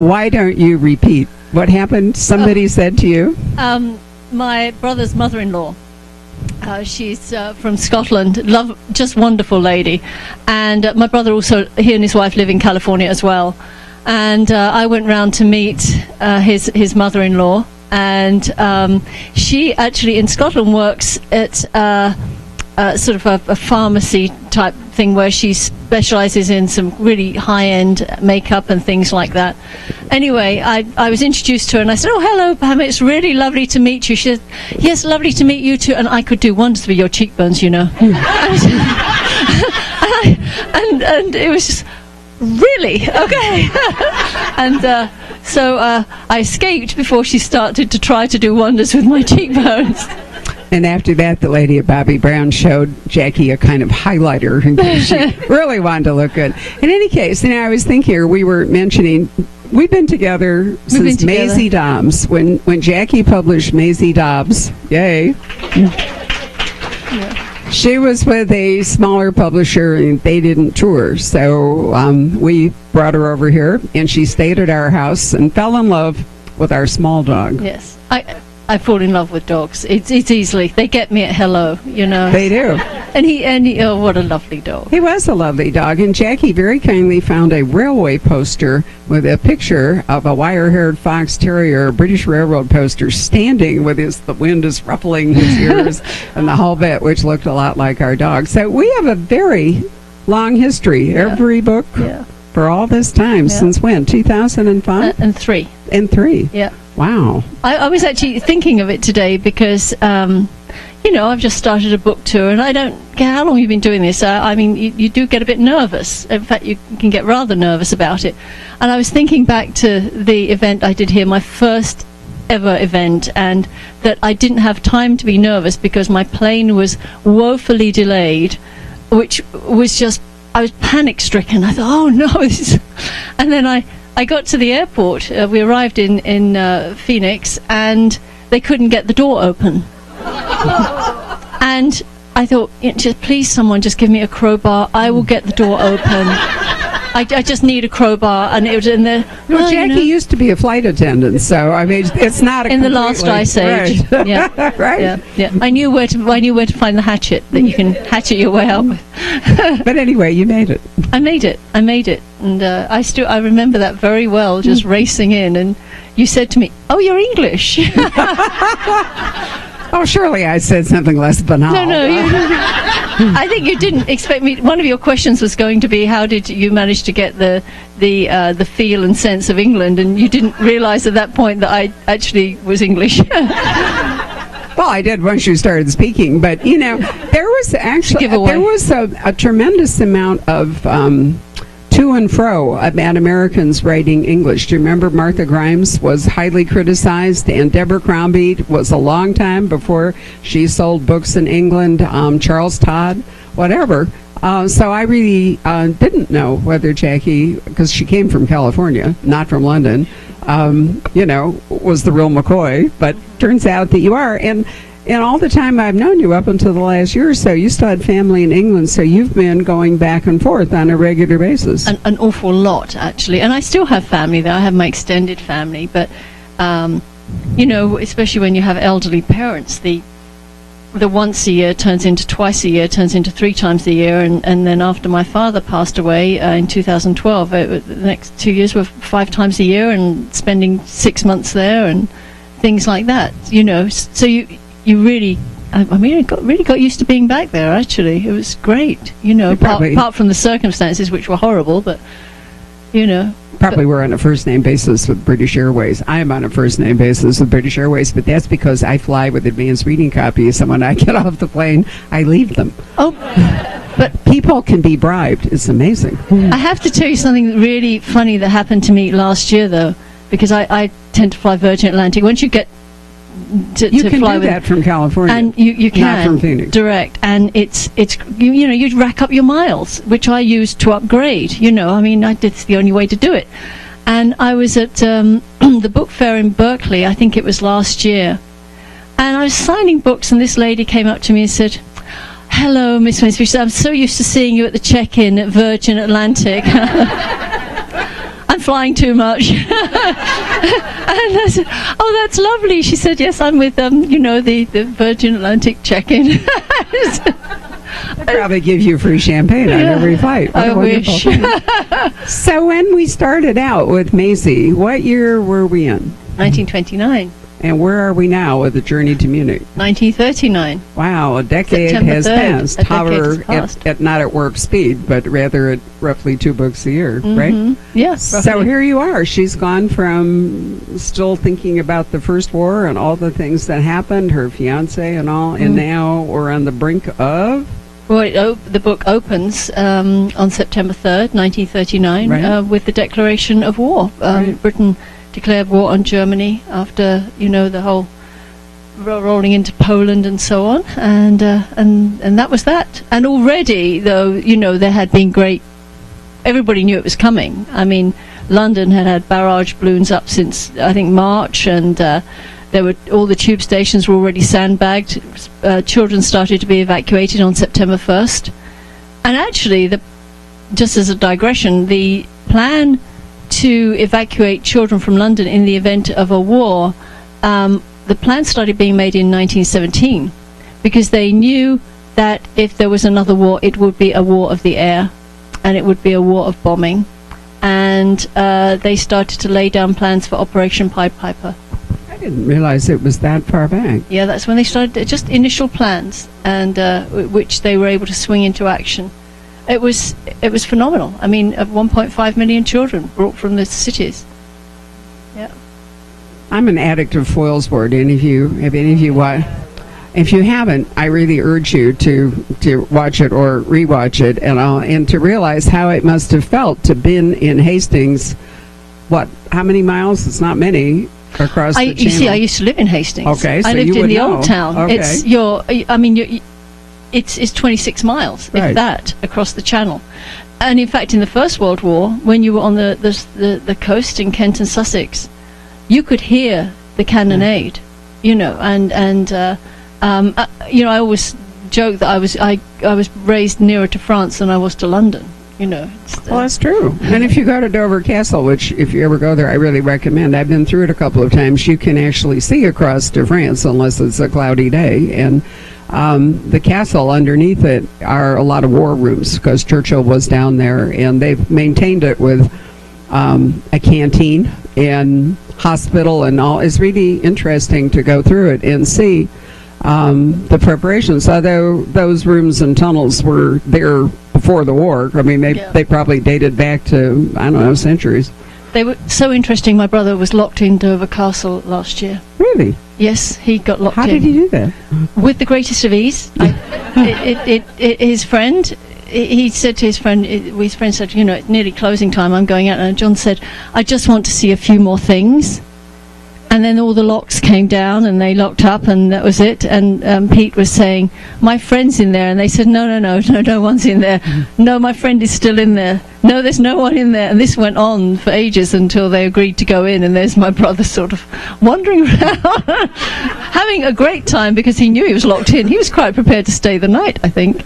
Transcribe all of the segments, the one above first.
Why don't you repeat what happened? Somebody said to you? My brother's mother-in-law. She's from Scotland, just wonderful lady. And my brother also, he and his wife live in California as well. And I went round to meet his mother-in-law. And she actually in Scotland works at sort of a pharmacy type thing where she specializes in some really high-end makeup and things like that. Anyway, I was introduced to her and I said, "Oh, hello, Pam, it's really lovely to meet you." She said, "Yes, lovely to meet you too, and I could do wonders with your cheekbones, you know." and it was just, really? Okay. And so I escaped before she started to try to do wonders with my cheekbones. And after that, the lady at Bobby Brown showed Jackie a kind of highlighter in case she really wanted to look good. In any case, I was thinking, we were mentioning, we've been together since Maisie Dobbs. When Jackie published Maisie Dobbs, yay. Yeah. She was with a smaller publisher and they didn't tour. So we brought her over here and she stayed at our house and fell in love with our small dog. Yes. I fall in love with dogs. It's easily. They get me at hello, you know. They do. And he oh, what a lovely dog. He was a lovely dog. And Jackie very kindly found a railway poster with a picture of a wire-haired fox terrier, a British Railroad poster, standing with the wind is ruffling his ears and the whole bit, which looked a lot like our dog. So we have a very long history. Yeah. Every book for all this time. Yeah. Since when? 2005? And 3. And 3. Yeah. Wow. I was actually thinking of it today because, I've just started a book tour and I don't care how long you've been doing this. I mean, you do get a bit nervous. In fact, you can get rather nervous about it. And I was thinking back to the event I did here, my first ever event, and that I didn't have time to be nervous because my plane was woefully delayed, which was just, I was panic-stricken. I thought, oh no. And then I got to the airport. We arrived in Phoenix, and they couldn't get the door open. And I thought, please, someone just give me a crowbar. I will get the door open. I just need a crowbar, and it was in there. Well, Jackie used to be a flight attendant, so I mean, it's not a in the last ice age. Right. Yeah, right. Yeah. I knew where to find the hatchet that you can hatchet your way out with. But anyway, you made it. I made it, and I remember that very well. Just racing in, and you said to me, "Oh, you're English." Oh, surely I said something less banal. No, I think you didn't expect me. One of your questions was going to be, how did you manage to get the feel and sense of England? And you didn't realise at that point that I actually was English. Well, I did once you started speaking, but there was actually a tremendous amount of to and fro about Americans writing English. Do you remember Martha Grimes was highly criticized, and Deborah Crombie was a long time before she sold books in England, Charles Todd, whatever. So I really didn't know whether Jackie, because she came from California, not from London, was the real McCoy, but turns out that you are. And all the time I've known you up until the last year or so, you still had family in England, so you've been going back and forth on a regular basis. An awful lot, actually. And I still have family there. I have my extended family. But, especially when you have elderly parents, the once a year turns into twice a year, turns into 3 times a year. And then after my father passed away in 2012, the next 2 years were 5 times a year and spending 6 months there and things like that, So you really, I really got used to being back there, actually. It was great, apart from the circumstances, which were horrible, but, Probably we're on a first-name basis with British Airways. I am on a first-name basis with British Airways, but that's because I fly with advanced reading copies, and when I get off the plane, I leave them. Oh, but people can be bribed. It's amazing. I have to tell you something really funny that happened to me last year, though, because I tend to fly Virgin Atlantic. Once you get you can do that from California, and you can not from Phoenix direct, and it's you'd rack up your miles, which I used to upgrade. It's the only way to do it. And I was at the book fair in Berkeley, I think it was last year, and I was signing books, and this lady came up to me and said, "Hello, Miss Winspear. I'm so used to seeing you at the check-in at Virgin Atlantic." I'm flying too much. And I said, oh, that's lovely. She said, yes, I'm with, the Virgin Atlantic check-in. They probably give you free champagne on every flight. What I wish. So when we started out with Maisie, what year were we in? 1929. And where are we now with the journey to Munich? 1939. Wow, a decade September has 3rd. passed. A decade However, has passed. at not at warp speed, but rather at roughly 2 books a year, right? Yes. So here you are. She's gone from still thinking about the First War and all the things that happened, her fiancé and all, and now we're on the brink of... Well, the book opens on September 3rd, 1939, Right. with the declaration of war. Right. Britain declared war on Germany after, the whole rolling into Poland and so on, and that was that. And already, though, there had been great... Everybody knew it was coming. I mean, London had had barrage balloons up since, I think, March, and all the tube stations were already sandbagged. Children started to be evacuated on September 1st. And actually, just as a digression, the plan to evacuate children from London in the event of a war, the plan started being made in 1917, because they knew that if there was another war, it would be a war of the air, and it would be a war of bombing. And they started to lay down plans for Operation Pied Piper. I didn't realize it was that far back. Yeah, that's when they started, just initial plans, and which they were able to swing into action. It was phenomenal. I mean, 1.5 million children brought from the cities. Yeah. I'm an addict of foilsboard. Have any of you watched? If you haven't, I really urge you to watch it or rewatch it, and to realize how it must have felt to been in Hastings. How many miles? It's not many across the channel. You see, I used to live in Hastings. Okay, so I lived you in would the know. old town. Okay. It's 26 miles, Right. if that, across the channel. And in fact, in the First World War, when you were on the coast in Kent and Sussex, you could hear the cannonade, I always joke that I was raised nearer to France than I was to London. Well, that's true. And if you go to Dover Castle, which if you ever go there, I really recommend. I've been through it a couple of times. You can actually see across to France unless it's a cloudy day. And the castle underneath it are a lot of war rooms because Churchill was down there, and they've maintained it with a canteen and hospital and all. It's really interesting to go through it and see the preparations, although those rooms and tunnels were there before the war. I mean, they probably dated back to, I don't know, centuries. They were so interesting. My brother was locked in Dover Castle last year. Really? Yes, he got locked in. How did he do that? With the greatest of ease. His friend, he said to his friend, his friend said, it's nearly closing time, I'm going out. And John said, I just want to see a few more things. And then all the locks came down and they locked up, and that was it. And Pete was saying, my friend's in there. And they said, no one's in there. No, my friend is still in there. No, there's no one in there. And this went on for ages until they agreed to go in. And there's my brother sort of wandering around, having a great time because he knew he was locked in. He was quite prepared to stay the night, I think.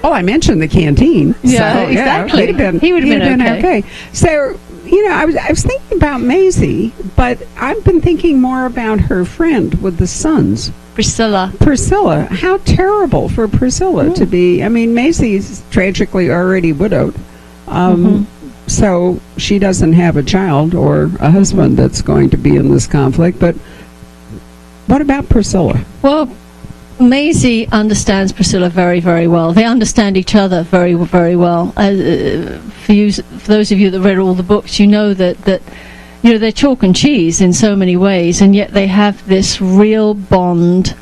Oh, I mentioned the canteen. Yeah, so, exactly. He would have been okay. So, I was thinking about Maisie, but I've been thinking more about her friend with the sons. Priscilla. How terrible for Priscilla to be. I mean, Maisie's tragically already widowed. So she doesn't have a child or a husband that's going to be in this conflict. But what about Priscilla? Well, Maisie understands Priscilla very, very well. They understand each other very, very well. For those of you that read all the books, you know that they're chalk and cheese in so many ways, and yet they have this real bond,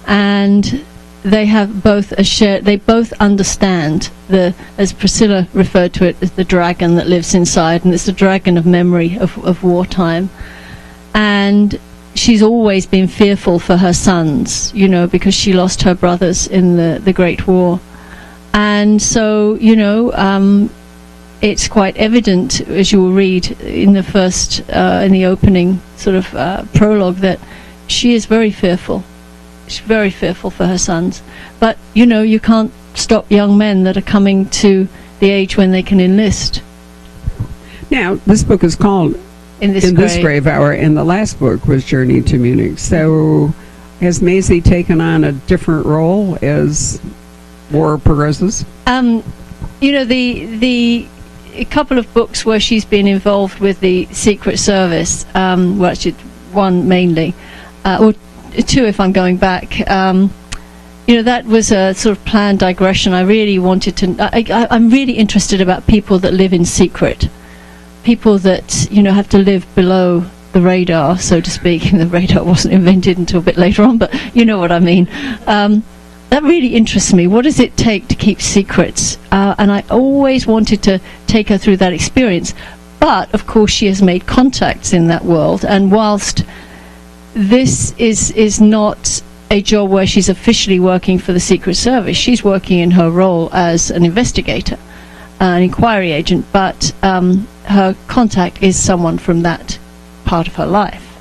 and they have both they both understand as Priscilla referred to it, as the dragon that lives inside, and it's the dragon of memory of wartime. And she's always been fearful for her sons, because she lost her brothers in the Great War. And so, it's quite evident, as you will read in the first, in the opening sort of prologue, that she is very fearful. She's very fearful for her sons. But, you can't stop young men that are coming to the age when they can enlist. Now, this book is called In This Grave Hour, and the last book was Journey to Munich. So has Maisie taken on a different role as war progresses? You know, the a couple of books where she's been involved with the Secret Service, well, actually one mainly, or two if I'm going back. You know, that was a sort of planned digression. I really wanted to... I'm really interested about people that live in secret. People that, you know, have to live below the radar, so to speak. The radar wasn't invented until a bit later on, but you know what I mean. That really interests me. What does it take to keep secrets? And I always wanted to take her through that experience. But, of course, she has made contacts in that world. And whilst this is not a job where she's officially working for the Secret Service, she's working in her role as an investigator, an inquiry agent. But her contact is someone from that part of her life.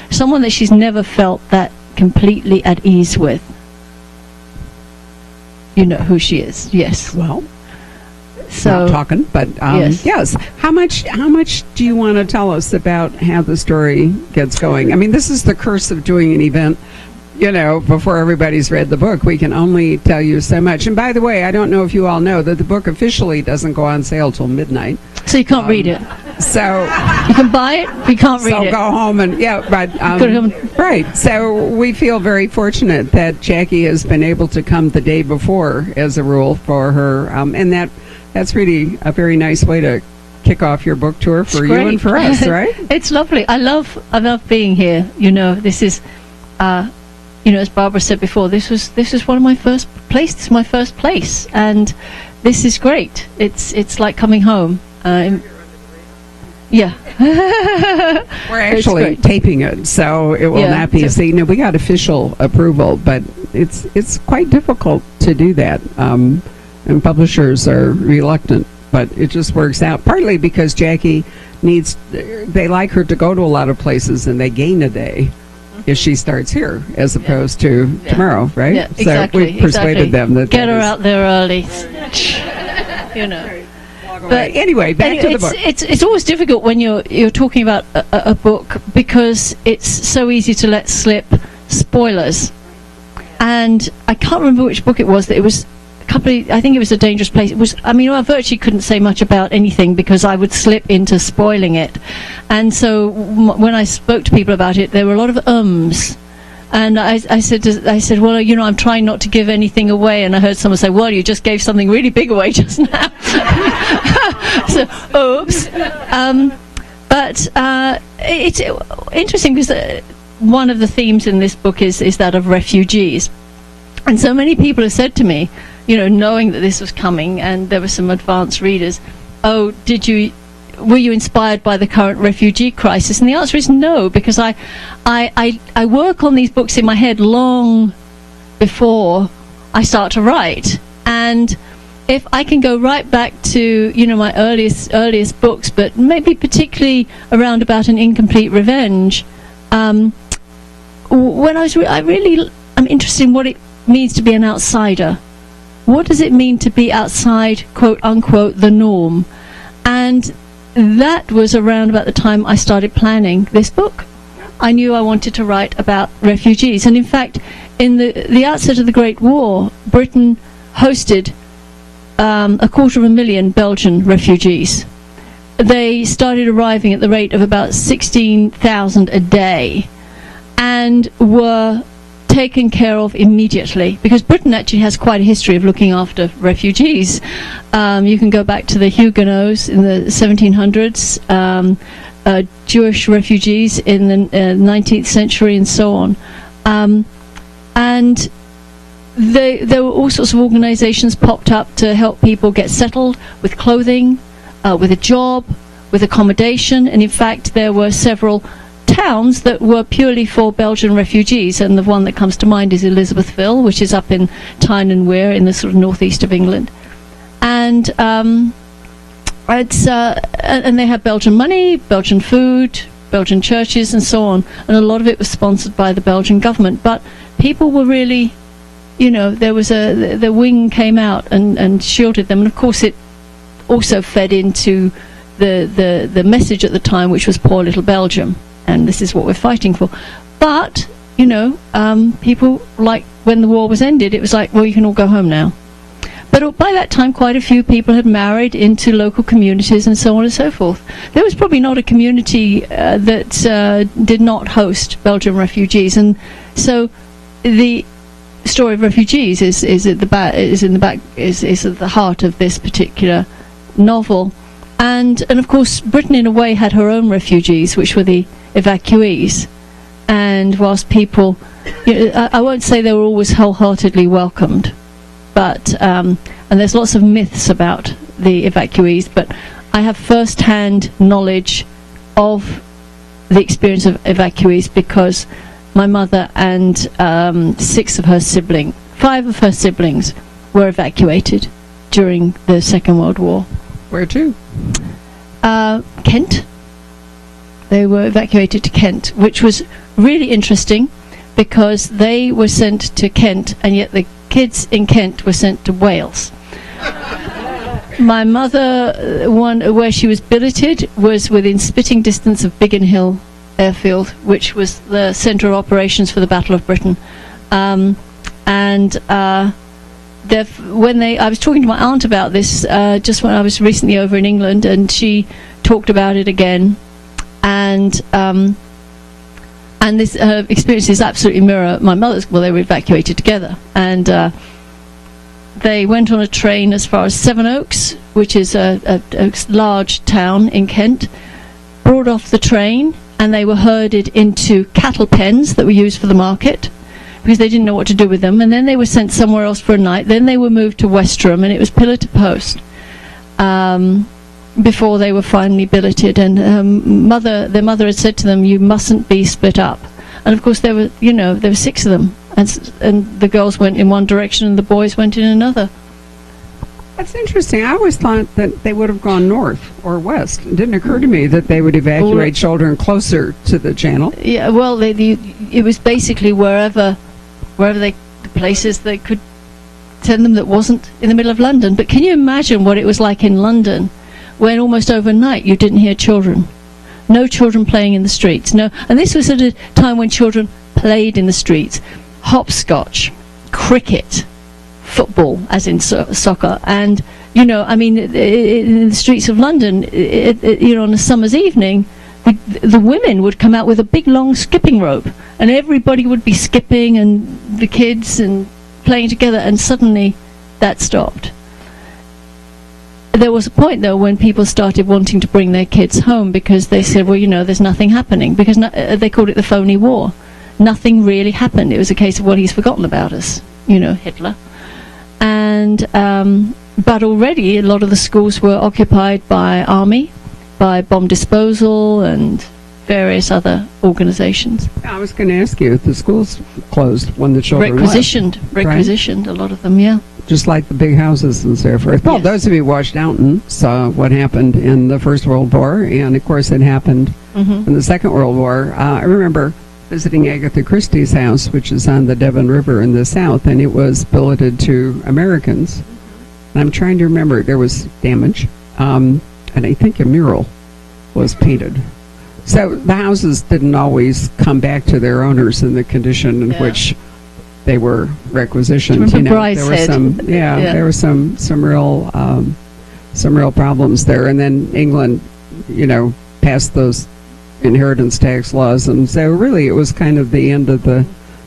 Someone that she's never felt that completely at ease with. You know who she is, yes. Well, so not talking, but yes. How much do you want to tell us about how the story gets going? I mean, this is the curse of doing an event, you know, before everybody's read the book. We can only tell you so much. And by the way, I don't know if you all know that the book officially doesn't go on sale till midnight. So you can't read it. So you can buy it, but you can't read it. So go home and right. So we feel very fortunate that Jackie has been able to come the day before, as a rule, for her, and that's really a very nice way to kick off your book tour for you and for us, right? It's lovely. I love being here. You know, this is, you know, as Barbara said before, this was one of my first place. This is my first place, and this is great. It's like coming home. Yeah. We're actually taping it, so it will not be. See, no, we got official approval, but it's quite difficult to do that, and publishers are reluctant. But it just works out, partly because Jackie they like her to go to a lot of places, and they gain a day if she starts here, as opposed to tomorrow, right? Yeah, exactly. So we persuaded them that get her out there early. You know. But anyway, back to the book. It's always difficult when you're talking about a book, because it's so easy to let slip spoilers. And I can't remember which book it was. That it was I think it was A Dangerous Place. It was. I mean, I virtually couldn't say much about anything because I would slip into spoiling it. And so when I spoke to people about it, there were a lot of ums. And I said, well, you know, I'm trying not to give anything away. And I heard someone say, well, you just gave something really big away just now. So, oops. But it's interesting because one of the themes in this book is that of refugees. And so many people have said to me, you know, knowing that this was coming, and there were some advanced readers, oh, were you inspired by the current refugee crisis? And the answer is no, because I work on these books in my head long before I start to write. And if I can go right back to, you know, my earliest books, but maybe particularly around about An Incomplete Revenge, when I'm interested in what it means to be an outsider. What does it mean to be outside, quote unquote, the norm? And that was around about the time I started planning this book. I knew I wanted to write about refugees. And in fact, in the outset of the Great War, Britain hosted 250,000 Belgian refugees. They started arriving at the rate of about 16,000 a day and were taken care of immediately, because Britain actually has quite a history of looking after refugees. You can go back to the Huguenots in the 1700s, Jewish refugees in the 19th century, and so on. And there were all sorts of organizations popped up to help people get settled with clothing, with a job, with accommodation. And in fact, there were several towns that were purely for Belgian refugees, and the one that comes to mind is Elizabethville, which is up in Tyne and Wear in the sort of northeast of England. And and they had Belgian money, Belgian food, Belgian churches, and so on. And a lot of it was sponsored by the Belgian government. But people were really, you know, there was the wing came out and shielded them. And of course, it also fed into the message at the time, which was poor little Belgium, and this is what we're fighting for. But people, like, when the war was ended, it was like, well, you can all go home now. But by that time, quite a few people had married into local communities and so on and so forth. There was probably not a community that did not host Belgian refugees, and so the story of refugees is at the heart of this particular novel. And of course, Britain in a way had her own refugees, which were the evacuees. And whilst people, I won't say they were always wholeheartedly welcomed, but and there's lots of myths about the evacuees, but I have first-hand knowledge of the experience of evacuees because my mother and 5 of her siblings were evacuated during the Second World War. Where to? Kent. They were evacuated to Kent, which was really interesting because they were sent to Kent, and yet the kids in Kent were sent to Wales. My mother, where she was billeted, was within spitting distance of Biggin Hill Airfield, which was the centre of operations for the Battle of Britain. I was talking to my aunt about this just when I was recently over in England, and she talked about it again. And this experiences absolutely mirror my mother's. Well, they were evacuated together, and they went on a train as far as Sevenoaks, which is a large town in Kent, brought off the train, and they were herded into cattle pens that were used for the market because they didn't know what to do with them, and then they were sent somewhere else for a night. Then they were moved to Westerham, and it was pillar to post before they were finally billeted. And their mother had said to them, "You mustn't be split up." And of course there were 6 of them, and the girls went in one direction and the boys went in another. That's interesting. I always thought that they would have gone north or west. It didn't occur to me that they would evacuate children closer to the channel. Yeah, well, it was basically wherever the places they could send them that wasn't in the middle of London. But can you imagine what it was like in London when almost overnight you didn't hear children? No children playing in the streets. No, and this was at a time when children played in the streets. Hopscotch, cricket, football, as in soccer, and in the streets of London, on a summer's evening, the women would come out with a big long skipping rope, and everybody would be skipping, and the kids and playing together, and suddenly that stopped. There was a point, though, when people started wanting to bring their kids home because they said, well, there's nothing happening, because they called it the phony war. Nothing really happened. It was a case of, well, he's forgotten about us, Hitler. And but already a lot of the schools were occupied by army, by bomb disposal and various other organizations. I was going to ask you if the schools closed when the children requisitioned, right? A lot of them, yeah. Just like the big houses and so forth. Well, those of you who watched Downton saw what happened in the First World War, and of course it happened in the Second World War. I remember visiting Agatha Christie's house, which is on the Devon River in the south, and it was billeted to Americans. And I'm trying to remember, there was damage, and I think a mural was painted. So the houses didn't always come back to their owners in the condition in which they were requisitioned. There were some real problems there. And then England, passed those inheritance tax laws, and so really it was kind of the end of the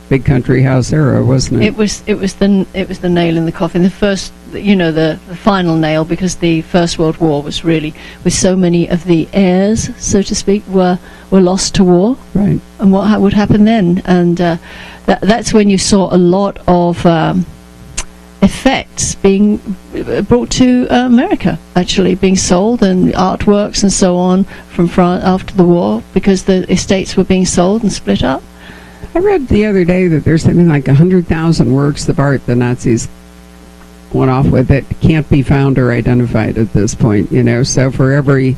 big country house era, wasn't it? It was the nail in the coffin, the first, the final nail, because the First World War was really, with so many of the heirs, so to speak, were lost to war. Right. And what would happen then? And that's when you saw a lot of effects being brought to America, actually being sold, and artworks and so on from France after the war, because the estates were being sold and split up. I read the other day that there's something like 100,000 works of art the Nazis went off with that can't be found or identified at this point, so for every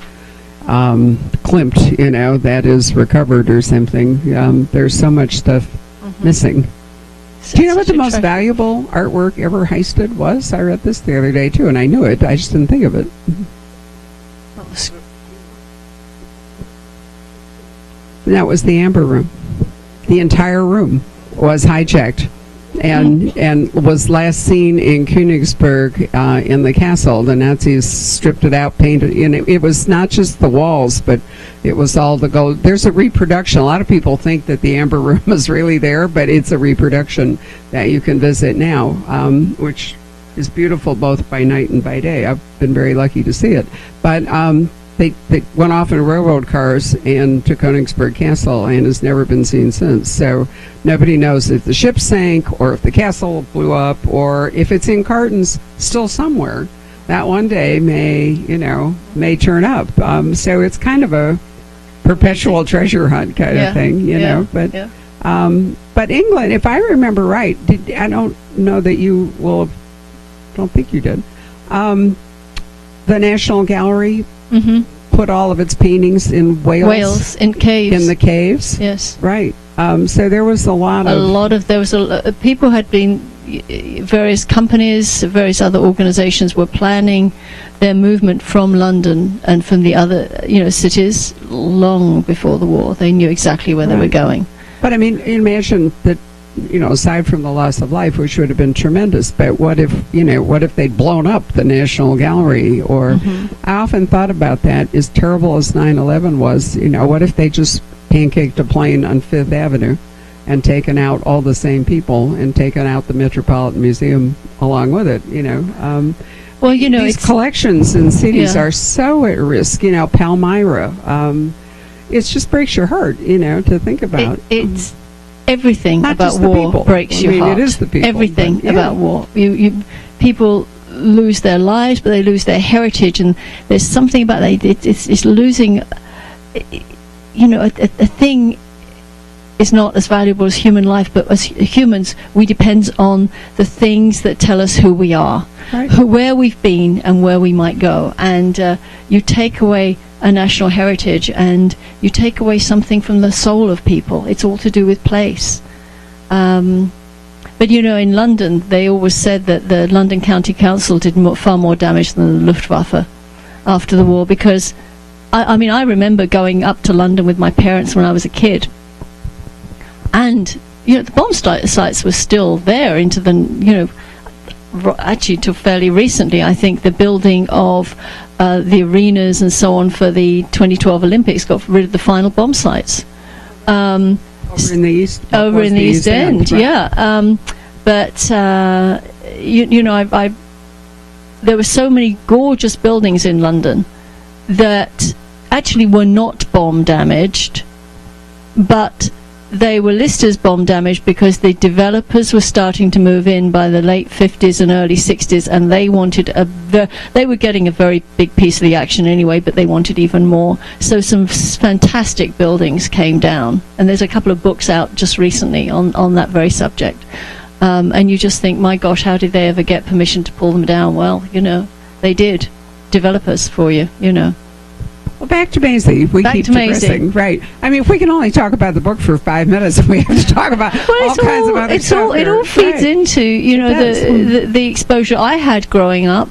klimt, that is recovered or something, there's so much stuff missing. Do you know what the most valuable artwork ever heisted was? I read this the other day too, and I knew it. I just didn't think of it. And that was the Amber Room. The entire room was hijacked and was last seen in Königsberg in the castle. The Nazis stripped it out, painted, and it was not just the walls, but it was all the gold. There's a reproduction. A lot of people think that the Amber Room is really there, but it's a reproduction that you can visit now, which is beautiful both by night and by day. I've been very lucky to see it. But they went off in railroad cars and to Königsberg Castle and has never been seen since. So nobody knows if the ship sank or if the castle blew up or if it's in cartons still somewhere. That one day may turn up. So it's kind of a perpetual treasure hunt kind of thing, you know. But England, if I remember right, I don't know that you will have, don't think you did. The National Gallery put all of its paintings in Wales. Wales, in caves. In the caves. Yes. Right. So there was people had been, various companies, various other organizations were planning their movement from London and from the other, cities long before the war. They knew exactly where they were going. But I mean, imagine that, aside from the loss of life, which would have been tremendous, but what if they'd blown up the National Gallery? Or I often thought about that, as terrible as 9/11 was, what if they just pancaked a plane on Fifth Avenue and taken out all the same people and taken out the Metropolitan Museum along with it, these collections in cities are so at risk, Palmyra. It just breaks your heart, to think about. It's everything not about war breaks your heart. It is the people. Everything about war. People lose their lives, but they lose their heritage, and there's something about that. It's losing. A thing is not as valuable as human life, but as humans, we depend on the things that tell us who we are, where we've been, and where we might go. And you take away a national heritage and you take away something from the soul of people. It's all to do with place. But in London, they always said that the London County Council did far more damage than the Luftwaffe after the war, because I remember going up to London with my parents when I was a kid, and the bomb sites were still there into the actually till fairly recently. I think the building of the arenas and so on for the 2012 Olympics got rid of the final bomb sites. Over in the East End, right. yeah. There were so many gorgeous buildings in London that actually were not bomb damaged, but they were listed as bomb damaged because the developers were starting to move in by the late 50s and early 60s, and they wanted they were getting a very big piece of the action anyway, but they wanted even more. So some fantastic buildings came down, and there's a couple of books out just recently on that very subject. And you just think, my gosh, how did they ever get permission to pull them down? Well, they did. Developers for you, Well, back to Maisie. We keep digressing, right? I mean, if we can only talk about the book for 5 minutes, we have to talk about all kinds of other stuff. It all feeds into the exposure I had growing up,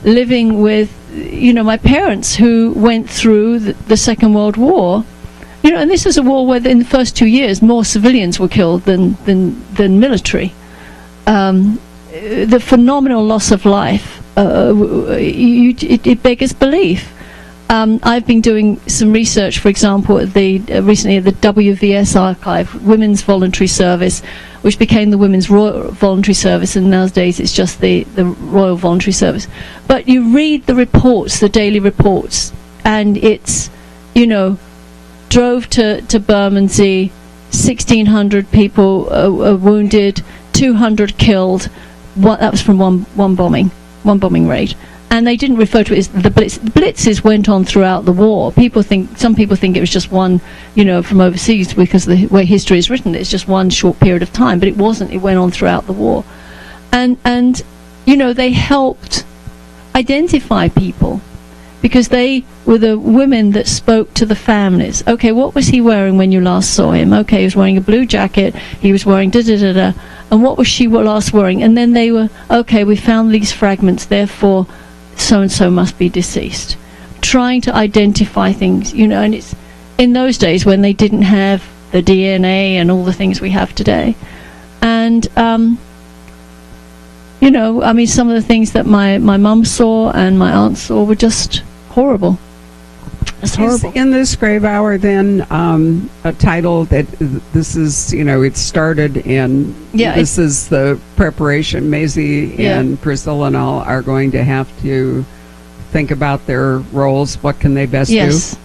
living with my parents who went through the Second World War. And this was a war where in the first 2 years more civilians were killed than military. The phenomenal loss of life, it beggars belief. I've been doing some research, for example, recently at the WVS archive, Women's Voluntary Service, which became the Women's Royal Voluntary Service, and nowadays it's just the Royal Voluntary Service. But you read the reports, the daily reports, and it's, drove to Bermondsey, 1,600 people wounded, 200 killed. That was from one bombing raid. And they didn't refer to it as the Blitz. The Blitzes went on throughout the war. Some people think it was just one, from overseas, because the way history is written, it's just one short period of time. But it wasn't. It went on throughout the war. And they helped identify people, because they were the women that spoke to the families. Okay, what was he wearing when you last saw him? Okay, he was wearing a blue jacket. He was wearing da-da-da-da. And what was she last wearing? And then they were, okay, we found these fragments, therefore so-and-so must be deceased. Trying to identify things, and in those days when they didn't have the DNA and all the things we have today. And you know, I mean, some of the things that my mum saw and my aunt saw were just horrible. It's horrible. Is in this grave hour then a title that this is, you know, it started in, this is the preparation. Maisie and Priscilla and all are going to have to think about their roles. What can they best do?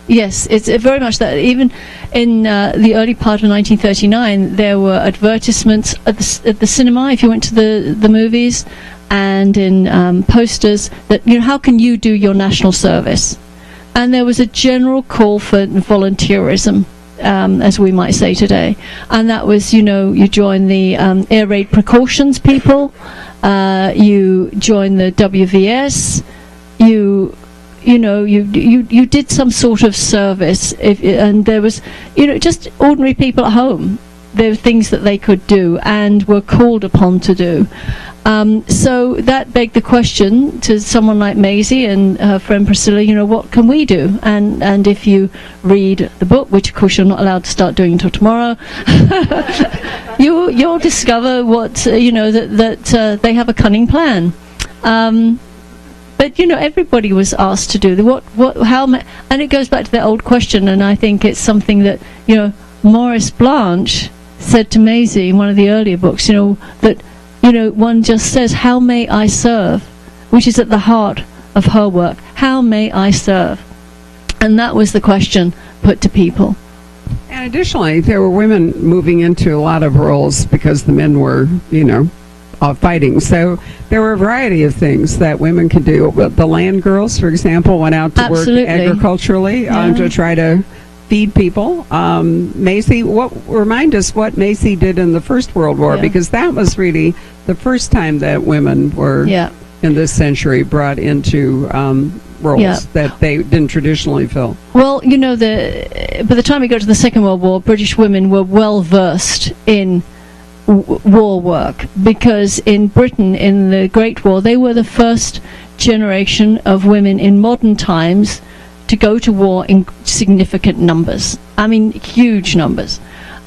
Yes, it's very much that. Even in the early part of 1939, there were advertisements at the cinema, if you went to the movies, and in posters that, you know, how can you do your national service? And there was a general call for volunteerism, as we might say today. And that was, you know, you join the air raid precautions people, you join the WVS, you did some sort of service, and there was, you know, just ordinary people at home. There were things that they could do and were called upon to do. So that begged the question to someone like Maisie and her friend Priscilla, you know, what can we do? And if you read the book, which of course you're not allowed to start doing until tomorrow, you'll discover what, you know, that they have a cunning plan. But, you know, everybody was asked to do and it goes back to that old question, and I think it's something that, you know, Maurice Blanche said to Maisie in one of the earlier books, you know, that, you know, one just says, how may I serve? Which is at the heart of her work. How may I serve? And that was the question put to people. And additionally, there were women moving into a lot of roles because the men were, you know, fighting. So there were a variety of things that women could do. The land girls, for example, went out to work agriculturally to try to feed people. Maisie, remind us what Maisie did in the First World War, because that was really the first time that women were in this century brought into roles that they didn't traditionally fill. Well, you know, by the time we got to the Second World War, British women were well versed in war work, because in Britain in the Great War they were the first generation of women in modern times to go to war in significant numbers. I mean, huge numbers.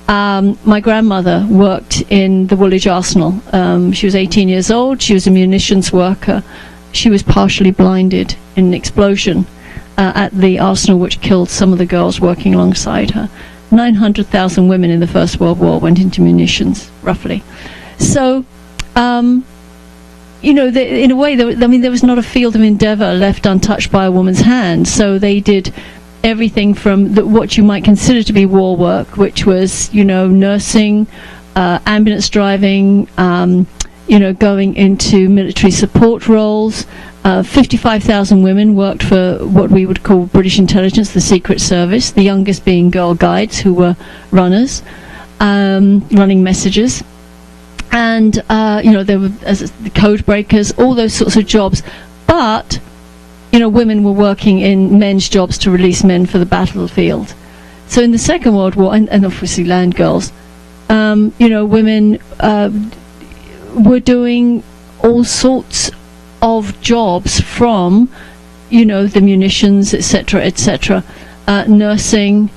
My grandmother worked in the Woolwich Arsenal. She was 18 years old. She was a munitions worker. She was partially blinded in an explosion at the arsenal, which killed some of the girls working alongside her. 900,000 women in the First World War went into munitions, roughly. So, you know, in a way, there was not a field of endeavour left untouched by a woman's hand. So they did everything from what you might consider to be war work, which was, you know, nursing, ambulance driving, you know, going into military support roles. 55,000 women worked for what we would call British intelligence, the Secret Service, the youngest being girl guides, who were runners, running messages. And, you know, there were the code breakers, all those sorts of jobs. But, you know, women were working in men's jobs to release men for the battlefield. So in the Second World War, and obviously land girls, you know, women were doing all sorts of jobs, from, you know, the munitions, etc., nursing.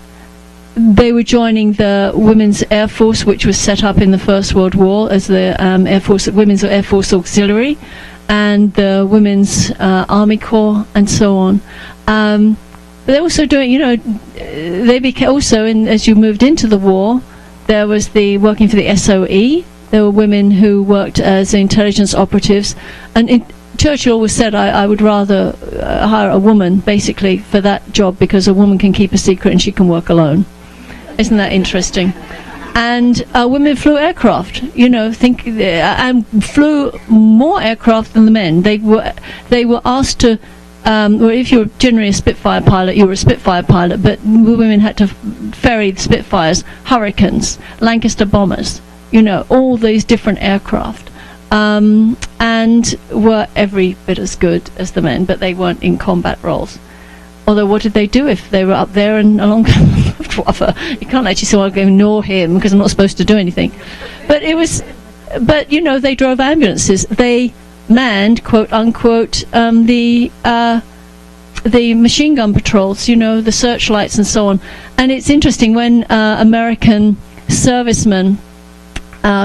They were joining the Women's Air Force, which was set up in the First World War as the Women's Air Force Auxiliary, and the Women's Army Corps, and so on. But they're also doing, you know, they became also, as you moved into the war, there was the working for the SOE. There were women who worked as intelligence operatives, and Churchill always said, I would rather hire a woman, basically, for that job, because a woman can keep a secret and she can work alone. Isn't that interesting? And women flew aircraft, you know, and flew more aircraft than the men. They were asked to, well, if you were generally a Spitfire pilot, you were a Spitfire pilot, but women had to ferry the Spitfires, Hurricanes, Lancaster bombers, you know, all these different aircraft. And were every bit as good as the men, but they weren't in combat roles. Although, what did they do if they were up there and along Luftwaffe? You can't actually say, well, I'll go ignore him because I'm not supposed to do anything. But you know, they drove ambulances. They manned, quote unquote, the machine gun patrols, you know, the searchlights and so on. And it's interesting, when American servicemen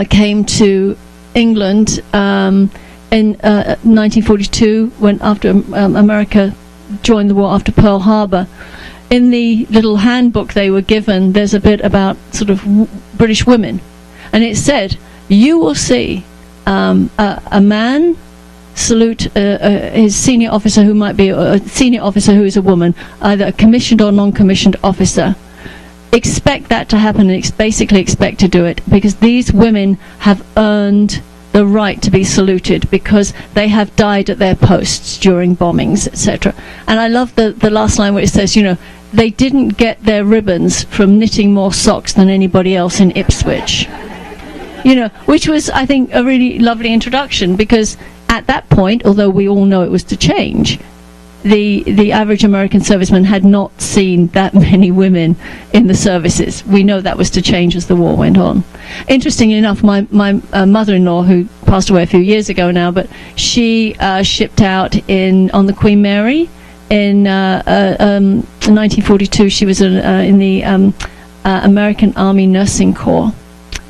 came to England in 1942, when after America joined the war after Pearl Harbor, in the little handbook they were given, there's a bit about sort of British women, and it said, you will see a man salute his senior officer, who might be a senior officer who is a woman, either a commissioned or non-commissioned officer. Expect that to happen, and basically expect to do it, because these women have earned the right to be saluted because they have died at their posts during bombings, etc. And I love the last line where it says, you know, they didn't get their ribbons from knitting more socks than anybody else in Ipswich. You know, which was, I think, a really lovely introduction, because at that point, although we all know it was to change, the average American serviceman had not seen that many women in the services. We know that was to change as the war went on. Interestingly enough, my mother-in-law, who passed away a few years ago now, but she shipped out on the Queen Mary in 1942. She was in the American Army Nursing Corps,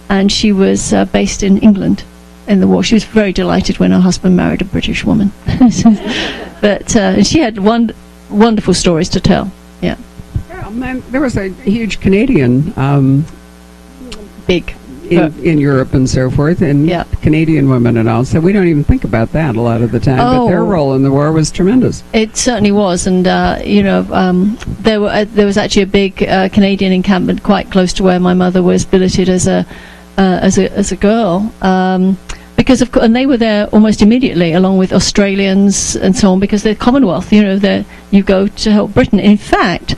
and she was based in England in the war. She was very delighted when her husband married a British woman. But she had wonderful stories to tell. Yeah. There was a huge Canadian in Europe and so forth, and Canadian women and all. So we don't even think about that a lot of the time. But their role in the war was tremendous. It certainly was, and you know, there was actually a big Canadian encampment quite close to where my mother was billeted as a girl. Because of course, and they were there almost immediately, along with Australians and so on, because they're Commonwealth. You know, you go to help Britain. In fact,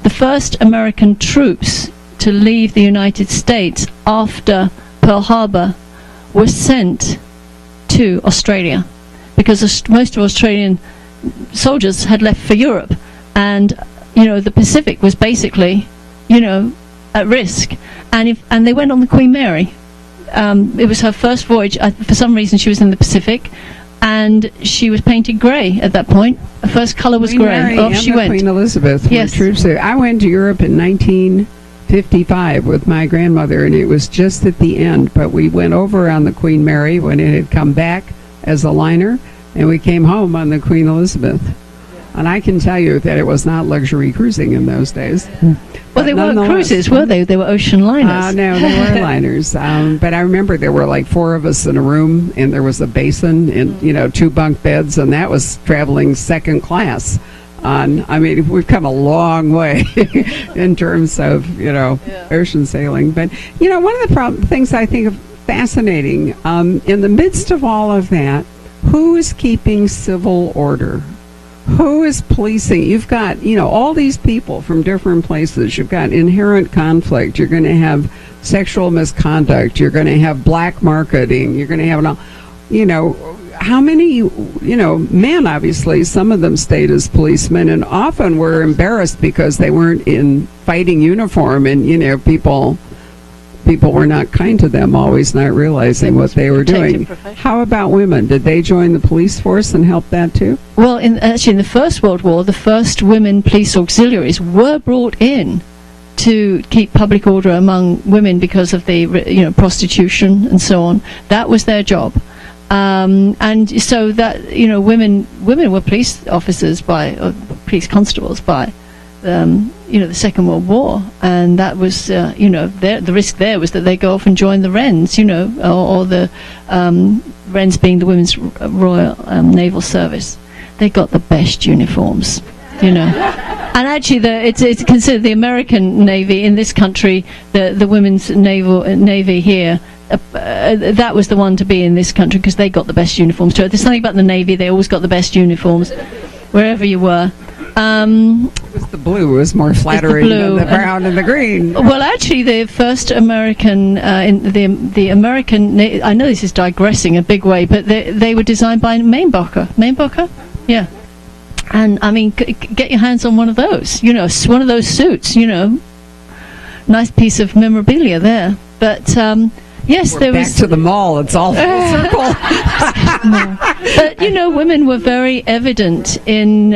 the first American troops to leave the United States after Pearl Harbor were sent to Australia, because most of Australian soldiers had left for Europe, and you know, the Pacific was basically, you know, at risk, and they went on the Queen Mary. It was her first voyage. For some reason, she was in the Pacific, and she was painted grey at that point. Her first colour was grey. Off she went. Queen Elizabeth. Yes. Troops there. I went to Europe in 1955 with my grandmother, and it was just at the end. But we went over on the Queen Mary when it had come back as a liner, and we came home on the Queen Elizabeth. And I can tell you that it was not luxury cruising in those days. Well, they weren't cruises, were they? They were ocean liners. No, they were liners. But I remember there were like 4 of us in a room, and there was a basin and, you know, 2 bunk beds, and that was traveling second class. I mean, we've come a long way in terms of, you know, ocean sailing. But, you know, one of the things I think of fascinating, in the midst of all of that, who is keeping civil order? Who is policing? You've got, you know, all these people from different places. You've got inherent conflict. You're going to have sexual misconduct. You're going to have black marketing. You're going to have, you know, how many, you know, men, obviously, some of them stayed as policemen and often were embarrassed because they weren't in fighting uniform, and, you know, people were not kind to them, always not realizing what they were doing. How about women? Did they join the police force and help that too? Well, actually, in the First World War, the first women police auxiliaries were brought in to keep public order among women because of the, you know, prostitution and so on. That was their job. And so that, you know, women were police officers police constables by you know, the Second World War, and that was, you know, the risk there was that they go off and join the Wrens, you know, or the Wrens being the Women's Royal Naval Service. They got the best uniforms, you know. And actually, it's considered the American Navy in this country, the Women's Navy here. That was the one to be in this country because they got the best uniforms too. There's something about the Navy; they always got the best uniforms, wherever you were. It was the blue. It was more flattering than the brown and the green. Well, actually, the first American, the American, I know this is digressing a big way, but they were designed by Mapmakers. Mapmakers? Yeah. And, I mean, get your hands on one of those, you know, one of those suits, you know. Nice piece of memorabilia there. But, yes, we're back to the mall. It's all full circle. But you know, women were very evident in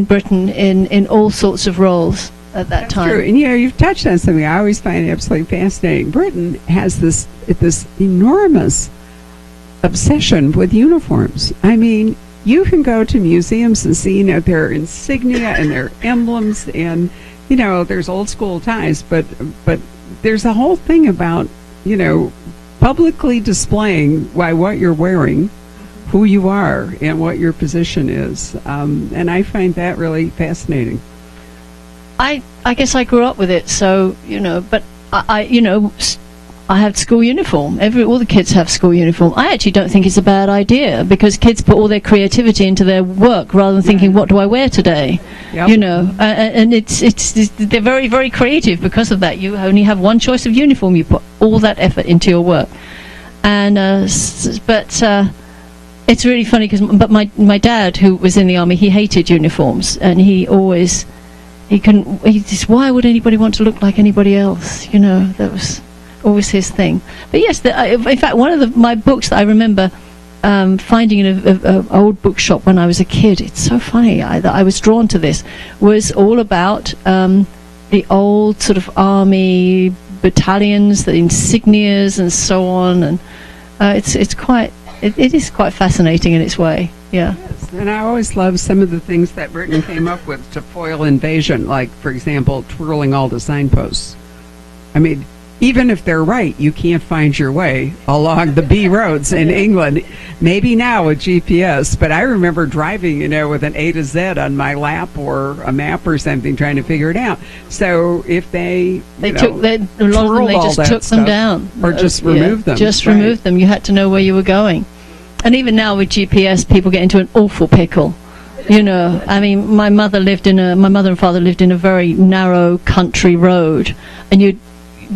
Britain in all sorts of roles. at that time. True. And you've touched on something I always find absolutely fascinating. Britain has this enormous obsession with uniforms. I mean, you can go to museums and see, their insignia and their emblems, and there's old school ties, but there's a whole thing about publicly displaying why what you're wearing, who you are, and what your position is, and I find that really fascinating. I guess I grew up with it, so but I had school uniform. All the kids have school uniform. I actually don't think it's a bad idea, because kids put all their creativity into their work rather than thinking, what do I wear today? Yep. And they're very, very creative because of that. You only have one choice of uniform. You put all that effort into your work, and it's really funny but my dad, who was in the army, he hated uniforms, and he just, why would anybody want to look like anybody else? That was always his thing. But yes, in fact, one of my books that I remember finding in an old bookshop when I was a kid, it's so funny that I was drawn to this, was all about the old sort of army battalions, the insignias and so on, and it is quite fascinating in its way. Yeah. Yes, and I always love some of the things that Britain came up with to foil invasion, like, for example, twirling all the signposts. I mean, even if they're right, you can't find your way along the B roads in England. Maybe now with GPS, but I remember driving, with an A to Z on my lap or a map or something, trying to figure it out. So if they just took them down, or just removed them. Just removed them. You had to know where you were going. And even now with GPS, people get into an awful pickle. I mean, my mother and father lived in a very narrow country road, and you'd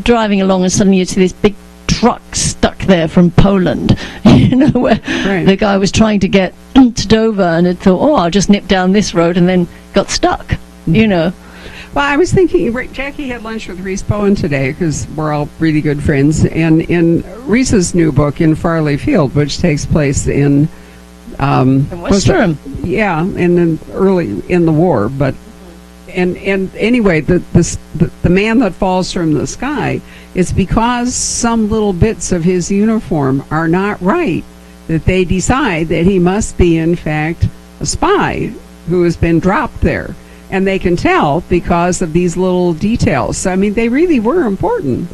driving along and suddenly you'd see this big truck stuck there from Poland, where the guy was trying to get to Dover, and had thought, I'll just nip down this road, and then got stuck, Well, I was thinking, Jackie had lunch with Reese Bowen today, because we're all really good friends, and in Reese's new book, In Farley Field, which takes place in West Durham. Yeah, and then early in the war, but and anyway, the man that falls from the sky, it's because some little bits of his uniform are not right that they decide that he must be, in fact, a spy who has been dropped there. And they can tell because of these little details. So, I mean, they really were important.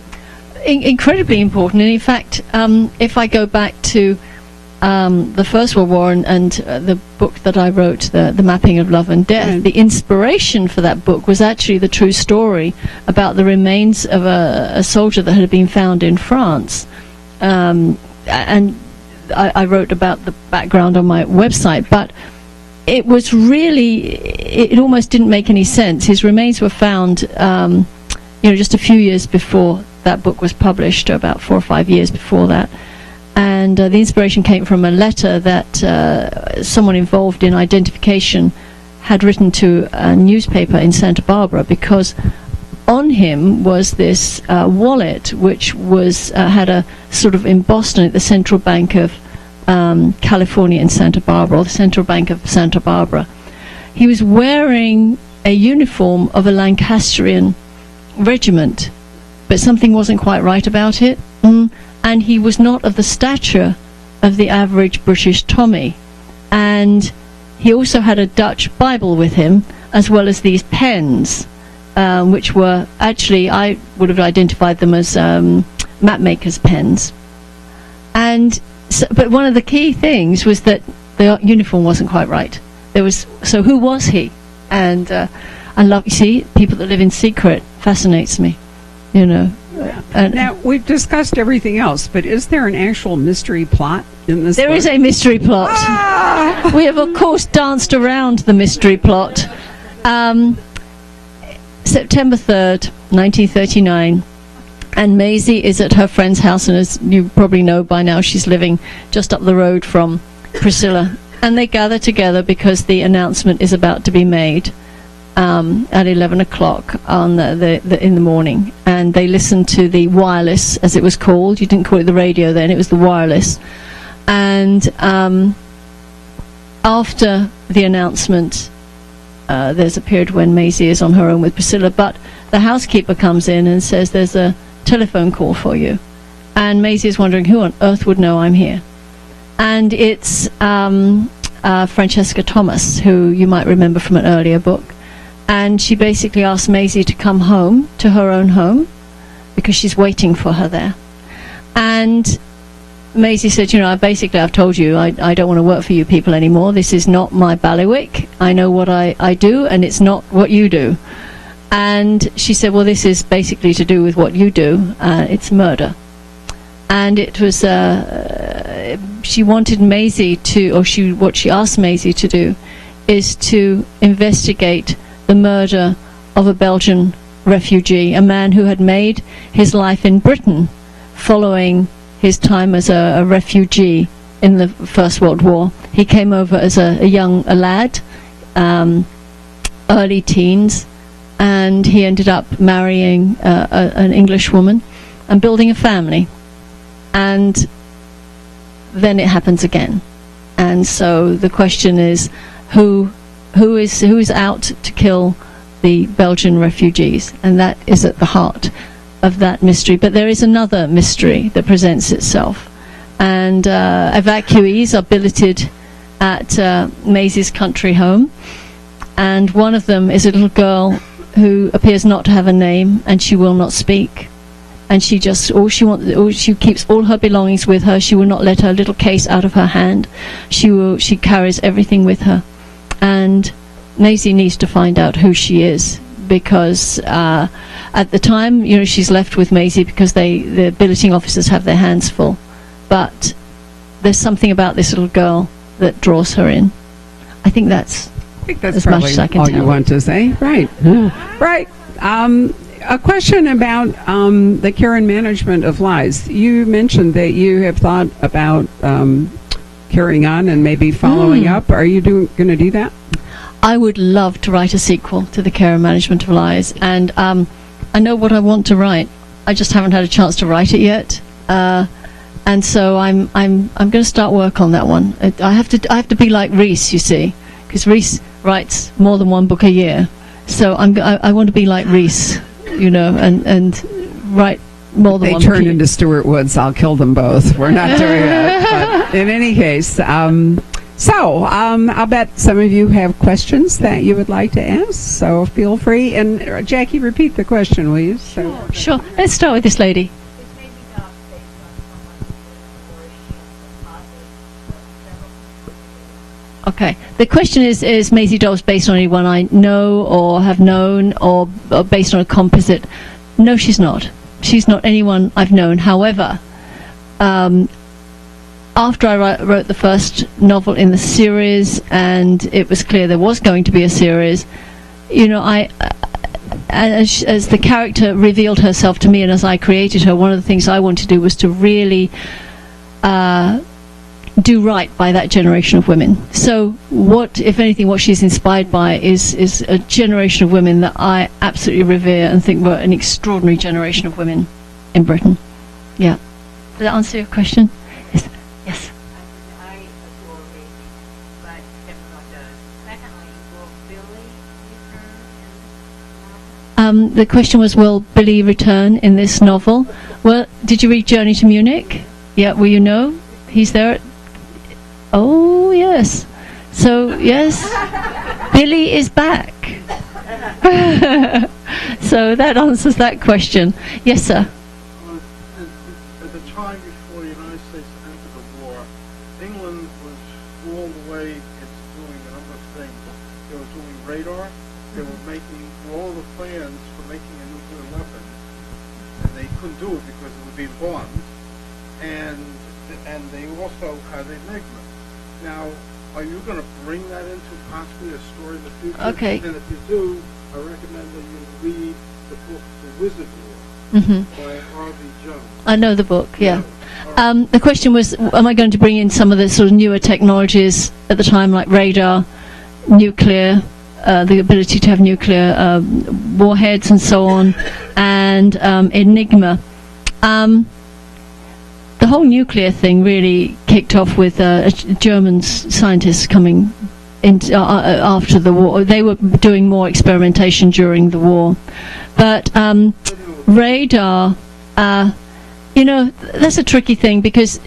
Incredibly important. And in fact, if I go back to the First World War and the book that I wrote, the Mapping of Love and Death, the inspiration for that book was actually the true story about the remains of a soldier that had been found in France. And I wrote about the background on my website, but it was really, it almost didn't make any sense. His remains were found, just a few years before that book was published, about 4 or 5 years before that. And the inspiration came from a letter that someone involved in identification had written to a newspaper in Santa Barbara, because on him was this wallet, which was had a sort of embossed on it the Central Bank of California in Santa Barbara, or the Central Bank of Santa Barbara. He was wearing a uniform of a Lancastrian regiment, but something wasn't quite right about it, and he was not of the stature of the average British Tommy. And he also had a Dutch Bible with him, as well as these pens, which were actually, I would have identified them as Mapmakers pens. And but one of the key things was that the uniform wasn't quite right. So who was he? And you see, people that live in secret fascinates me, Now, we've discussed everything else, but is there an actual mystery plot in this book? There is a mystery plot. We have, of course, danced around the mystery plot. September 3rd, 1939. And Maisie is at her friend's house, and as you probably know by now, she's living just up the road from Priscilla. And they gather together because the announcement is about to be made at 11 o'clock in the morning. And they listen to the wireless, as it was called. You didn't call it the radio then, it was the wireless. And after the announcement, there's a period when Maisie is on her own with Priscilla, but the housekeeper comes in and says there's a telephone call for you. And Maisie is wondering who on earth would know I'm here. And it's Francesca Thomas, who you might remember from an earlier book. And she basically asks Maisie to come home, to her own home, because she's waiting for her there. And Maisie said, I've told you, I don't want to work for you people anymore. This is not my bailiwick. I know what I do, and it's not what you do. And she said, well, this is basically to do with what you do. It's murder. And it was, she wanted Maisie to, what she asked Maisie to do is to investigate the murder of a Belgian refugee, a man who had made his life in Britain following his time as a refugee in the First World War. He came over as a lad, early teens, and he ended up marrying an English woman and building a family. And then it happens again. And so the question is, who is out to kill the Belgian refugees? And that is at the heart of that mystery. But there is another mystery that presents itself. And evacuees are billeted at Maisie's country home. And one of them is a little girl who appears not to have a name, and she will not speak. And she keeps all her belongings with her. She will not let her little case out of her hand. She carries everything with her. And Maisie needs to find out who she is, because at the time, she's left with Maisie because the billeting officers have their hands full. But there's something about this little girl that draws her in. I think that's as much as I can all tell. You want to say, right? Right. A question about the care and management of lies. You mentioned that you have thought about carrying on and maybe following up. Are you going to do that? I would love to write a sequel to The Care and Management of Lies, and I know what I want to write. I just haven't had a chance to write it yet, and so I'm going to start work on that one. I have to be like Reese, you see, because Reese writes more than one book a year. So I want to be like Reese, and write more than one book. They turn into Stuart Woods. I'll kill them both. We're not doing that. But in any case. I'll bet some of you have questions that you would like to ask, so feel free. And Jackie, repeat the question, will you? Sure. Let's start with this lady. Okay. The question is Maisie Dobbs based on anyone I know or have known, or based on a composite? No, she's not. She's not anyone I've known. However, after I wrote the first novel in the series, and it was clear there was going to be a series, as the character revealed herself to me and as I created her, one of the things I wanted to do was to really do right by that generation of women. So what, if anything, what she's inspired by is a generation of women that I absolutely revere and think were an extraordinary generation of women in Britain. Yeah. Does that answer your question? Yes. I adore Maisie, but everyone does. Secondly, will Billy return? The question was, will Billy return in this novel? Well, did you read Journey to Munich? Yeah, well, he's there. Oh, yes. So, yes, Billy is back. So that answers that question. Yes, sir. At the time before the United States entered the war, England was all the way into doing a number of things. They were doing radar. They were making all the plans for making a nuclear weapon, and they couldn't do it because it would be bombed. And they also had Enigma. Now, are you going to bring that into possibly a story in the future? Okay. And if you do, I recommend that you read the book The Wizard War by R.V. Jones. I know the book, yeah. The question was, am I going to bring in some of the sort of newer technologies at the time, like radar, nuclear, the ability to have nuclear warheads and so on, and Enigma. The whole nuclear thing really kicked off with German scientists coming after the war. They were doing more experimentation during the war. But radar, that's a tricky thing, because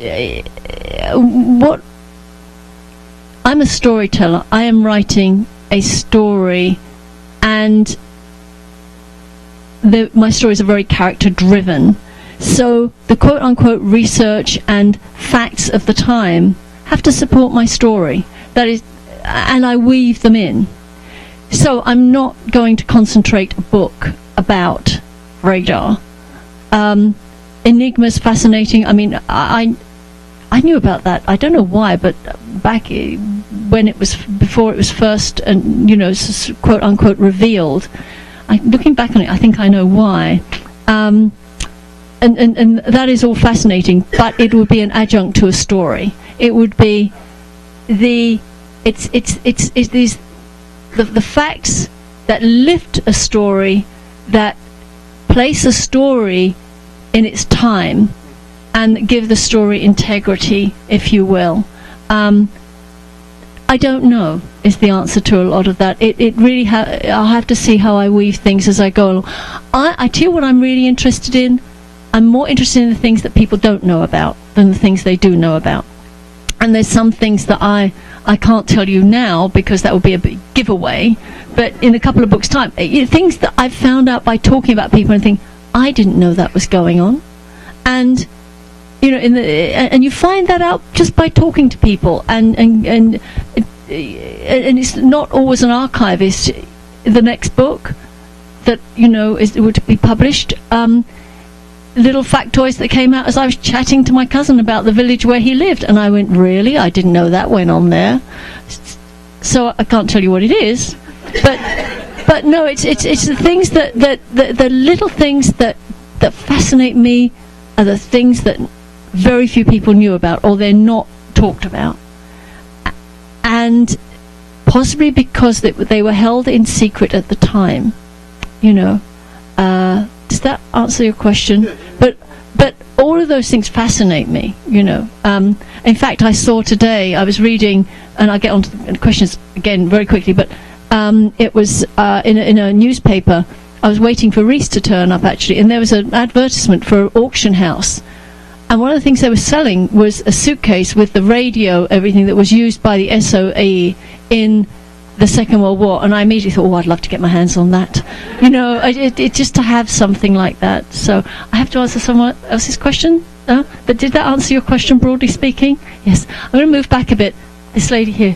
I'm a storyteller. I am writing a story, and my stories are very character driven. So the quote-unquote research and facts of the time have to support my story. That is, and I weave them in. So I'm not going to concentrate a book about radar. Enigma's fascinating. I mean, I knew about that. I don't know why, but back when before it was first, and quote-unquote revealed, looking back on it, I think I know why. And that is all fascinating, but it would be an adjunct to a story. It would be the facts that lift a story, that place a story in its time, and give the story integrity, if you will. I don't know is the answer to a lot of that. It really I'll have to see how I weave things as I go along. I tell you what I'm really interested in. I'm more interested in the things that people don't know about than the things they do know about. And there's some things that I can't tell you now, because that would be a big giveaway, but in a couple of books' time, things that I've found out by talking about people and think, I didn't know that was going on. And and you find that out just by talking to people, and it's not always an archivist. The next book that would be published, little factoids that came out as I was chatting to my cousin about the village where he lived, and I went, really? I didn't know that went on there. So I can't tell you what it is, but no, it's the things that the little things that fascinate me are the things that very few people knew about, or they're not talked about, and possibly because they were held in secret at the time. Does that answer your question? But all of those things fascinate me. In fact, I saw today, I was reading, and I'll get on to the questions again very quickly, but it was in a newspaper. I was waiting for Reese to turn up, actually, and there was an advertisement for an auction house. And one of the things they were selling was a suitcase with the radio, everything that was used by the SOE in the Second World War. And I immediately thought, I'd love to get my hands on that. Just to have something like that. So I have to answer someone else's question. But did that answer your question, broadly speaking? Yes. I'm going to move back a bit. This lady here.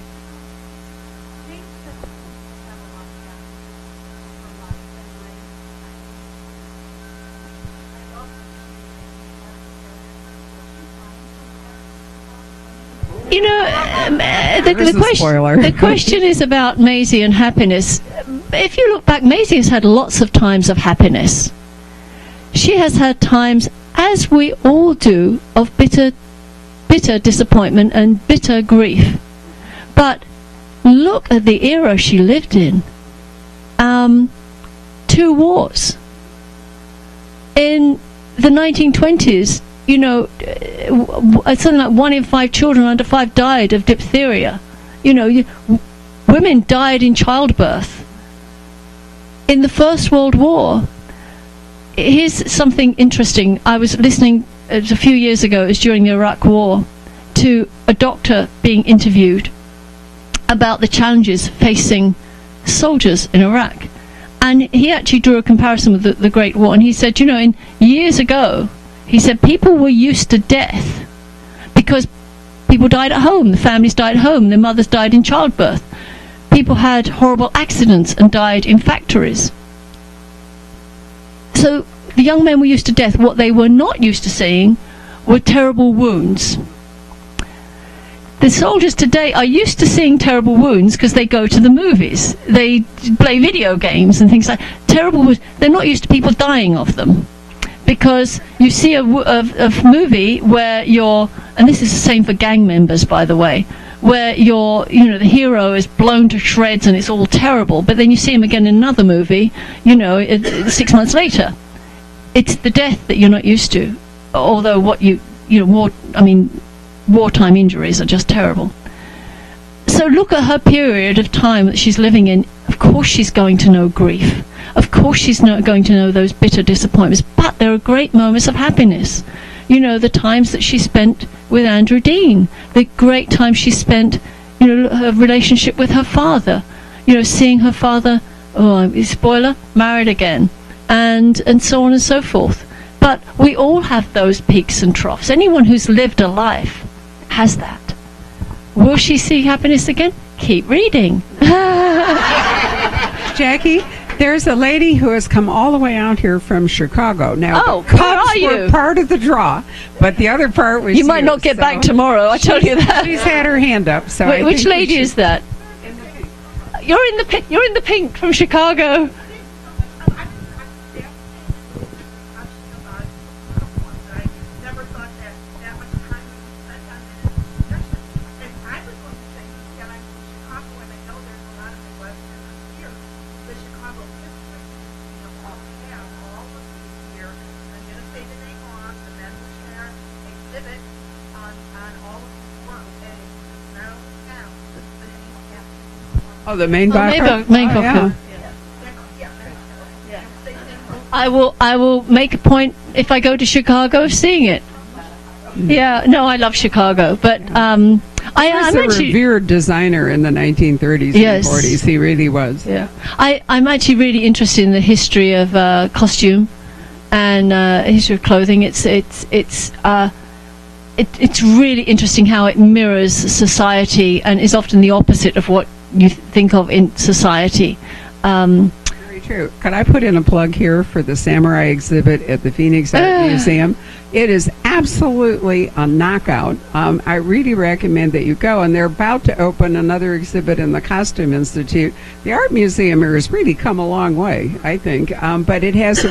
The question is about Maisie and happiness. If you look back, Maisie has had lots of times of happiness. She has had times, as we all do, of bitter disappointment and bitter grief. But look at the era she lived in. 2 wars. In the 1920s, something like 1 in 5 children under 5 died of diphtheria. Women died in childbirth. In the First World War, here's something interesting. I was listening, a few years ago, it was during the Iraq War, to a doctor being interviewed about the challenges facing soldiers in Iraq. And he actually drew a comparison with the Great War, and he said, in years ago, he said people were used to death because people died at home, the families died at home, their mothers died in childbirth. People had horrible accidents and died in factories. So the young men were used to death. What they were not used to seeing were terrible wounds. The soldiers today are used to seeing terrible wounds because they go to the movies. They play video games and things like terrible wounds. They're not used to people dying of them. Because you see a movie where and this is the same for gang members, by the way, where the hero is blown to shreds and it's all terrible, but then you see him again in another movie, 6 months later. It's the death that you're not used to. Although wartime injuries are just terrible. So so look at her period of time that she's living in. Of course she's going to know grief. Of course she's not going to know those bitter disappointments. But there are great moments of happiness. You know, the times that she spent with Andrew Dean, the great time she spent, you know, her relationship with her father, you know, seeing her father, spoiler, married again, and so on and so forth. But we all have those peaks and troughs. Anyone who's lived a life has that. Will she see happiness again? Keep reading. Jackie, there's a lady who has come all the way out here from Chicago. Now, Oh, the where Cubs are you? were part of the draw, but the other part was You might not get back tomorrow, I tell you that. She's had her hand up. So I Which think we lady should- is that? You're in the pink. You're in the pink from Chicago. Never thought that that much time would be spent on this discussion. And I was going to say that I'm from Chicago, and I know there's a lot of Midwesterners here. The Chicago history, you know, all have all of these here. I'm going to say the name wrong, the Winspear exhibit on all of these work, and it's narrowed down. Oh, the main box. Mapmakers. I will make a point if I go to Chicago of seeing it. Yeah, no, I love Chicago, but I'm He was a actually revered designer in the 1930s Yes. and 40s. He really was. yeah, I'm actually really interested in the history of costume and history of clothing. It's really interesting how it mirrors society and is often the opposite of what you think of in society. Very true. Could I put in a plug here for the samurai exhibit at the Phoenix Art Museum? It is absolutely a knockout. I really recommend that you go, and they're about to open another exhibit in the Costume Institute. The art museum here has really come a long way, I think, but it has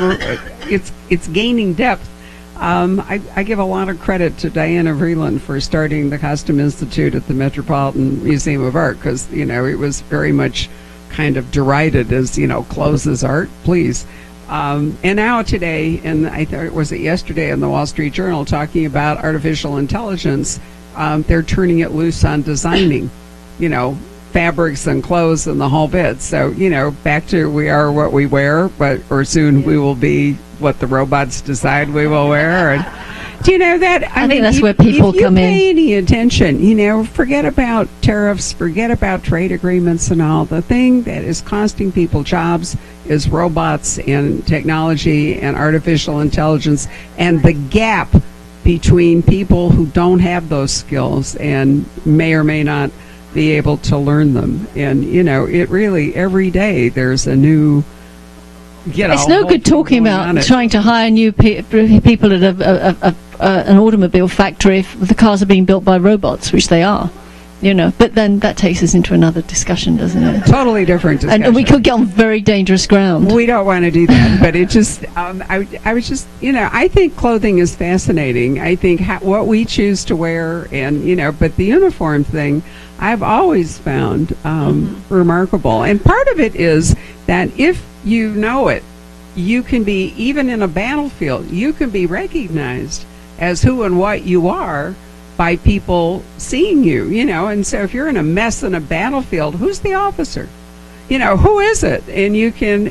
it's gaining depth. I give a lot of credit to Diana Vreeland for starting the Costume Institute at the Metropolitan Museum of Art, because it was very much kind of derided as clothes as art, please. And now today, and I thought it was yesterday in the Wall Street Journal, talking about artificial intelligence, they're turning it loose on designing, fabrics and clothes and the whole bit. So, back to we are what we wear, or soon we will be what the robots decide we will wear. And do you know that? I think that's where people come in. If you pay any attention, forget about tariffs, forget about trade agreements and all. The thing that is costing people jobs is robots and technology and artificial intelligence, and the gap between people who don't have those skills and may or may not be able to learn them. And, it really, every day there's a new... it's no good talking about trying to hire new people at an automobile factory if the cars are being built by robots, which they are, But then that takes us into another discussion, doesn't it? Totally different discussion. And we could get on very dangerous ground. We don't want to do that, but it just, I was just, I think clothing is fascinating. I think what we choose to wear and, but the uniform thing, I've always found remarkable. And part of it is that if you know it, you can be, even in a battlefield, you can be recognized as who and what you are by people seeing you, and so if you're in a mess in a battlefield, who's the officer? Who is it? And you can,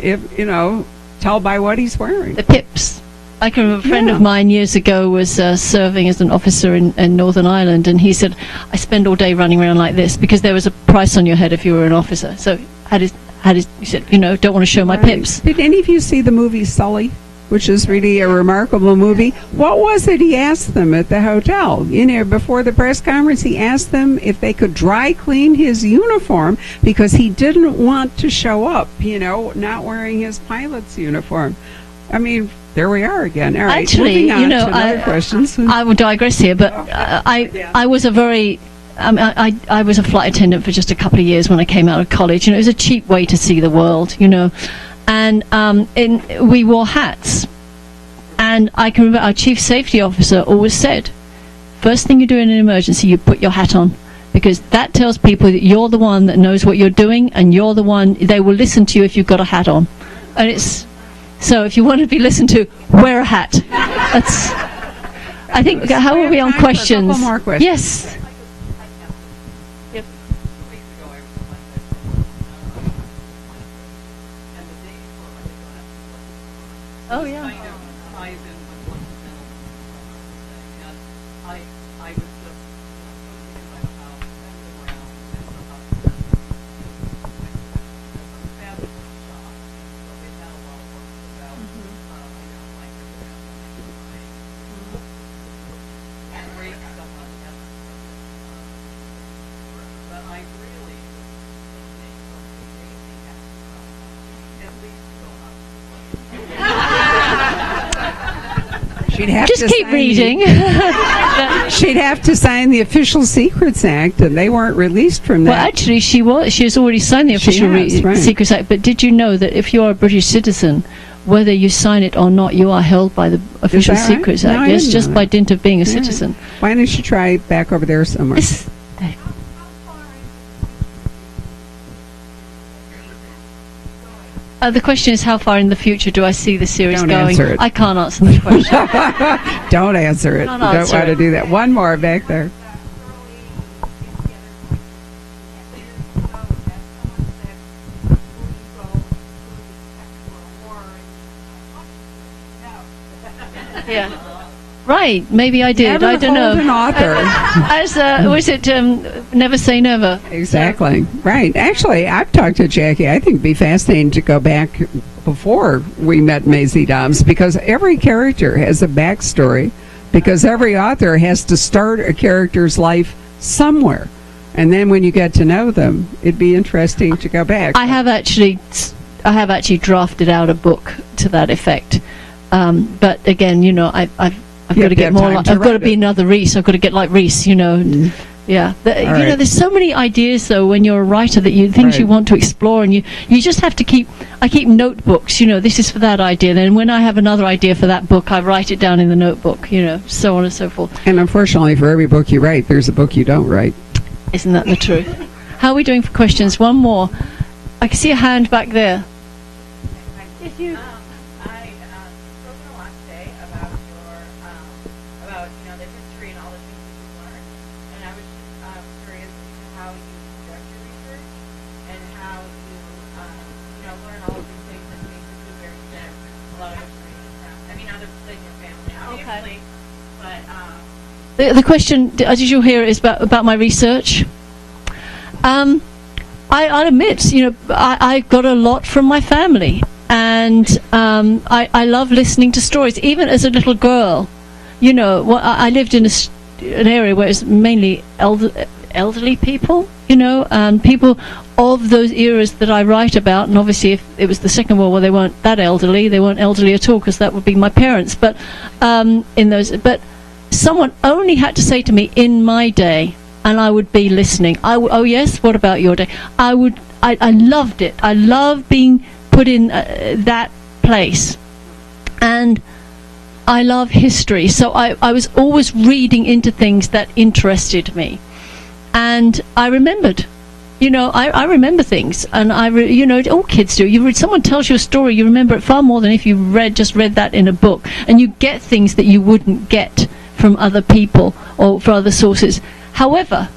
tell by what he's wearing. The pips. I can remember a friend of mine years ago was serving as an officer in Northern Ireland, and he said, I spend all day running around like this because there was a price on your head if you were an officer. So he said, don't want to show my pips. Did any of you see the movie Sully, which is really a remarkable movie? What was it he asked them at the hotel? Before the press conference, he asked them if they could dry clean his uniform because he didn't want to show up, not wearing his pilot's uniform. I mean, there we are again. All right, actually, moving on to other questions. I will digress here, but I was a very... I was a flight attendant for just a couple of years when I came out of college, and it was a cheap way to see the world, And we wore hats. And I can remember our chief safety officer always said, first thing you do in an emergency, you put your hat on. Because that tells people that you're the one that knows what you're doing, and you're the one, they will listen to you if you've got a hat on. And so if you want to be listened to, wear a hat. That's, I think, how are we on questions? A couple more questions. Yes. I was just thinking about how sending around mental health the family was shocked. So they had a lot of work about, I know, like, great stuff on ethics. But I really think something Maisie has at least go up. She'd have Just to keep sign reading. She'd have to sign the Official Secrets Act, and they weren't released from that. Well, actually, she has already signed the Official right. Secrets Act. But did you know that if you are a British citizen, whether you sign it or not, you are held by the Official that right? Secrets No, Act? I Yes, didn't just know by that. dint of being a Yeah. citizen. Why don't you try back over there somewhere? This- the question is, how far in the future do I see the series Don't going? answer it. I can't answer the question. Don't answer it. Don't You don't answer want to it. do that. One more back there. Yeah. Right, maybe I did. Never I don't know. hold an author. As was it Never Say Never? Exactly. Right. Actually, I've talked to Jackie. I think it'd be fascinating to go back before we met Maisie Dobbs, because every character has a backstory, because every author has to start a character's life somewhere. And then when you get to know them, it'd be interesting to go back. I have actually drafted out a book to that effect. But again, you know, I've You got have to to get have more. time to I've got to write be it. another Reese. I've got to get like Reese. You know. And, yeah. You know, right. there's so many ideas though when you're a writer that things you Right. want to explore, and you just have to keep. I keep notebooks. You know, this is for that idea. Then when I have another idea for that book, I write it down in the notebook. You know, so on and so forth. And unfortunately, for every book you write, there's a book you don't write. Isn't that the truth? How are we doing for questions? One more. I can see a hand back there. If you. I spoke in the last day about your about the history and all the things that you learned, and I was just curious as to how you conduct your research and how you learn all of these things that make you very get a lot of information from. I mean, other than your family, obviously, but The question, did you hear it, is about my research? I'll admit, you know, I got a lot from my family, and I love listening to stories. Even as a little girl, you know, I lived in an area where it's mainly elderly people, you know, and people of those eras that I write about. And obviously, if it was the Second World War, they weren't that elderly. They weren't elderly at all, because that would be my parents. But someone only had to say to me in my day, and I would be listening. Oh yes, what about your day? I loved it. I loved being put in that place, and I love history. So I was always reading into things that interested me, and I remembered. You know, I remember things, and all kids do. Someone tells you a story, you remember it far more than if you just read that in a book, and you get things that you wouldn't get from other people or from other sources. However,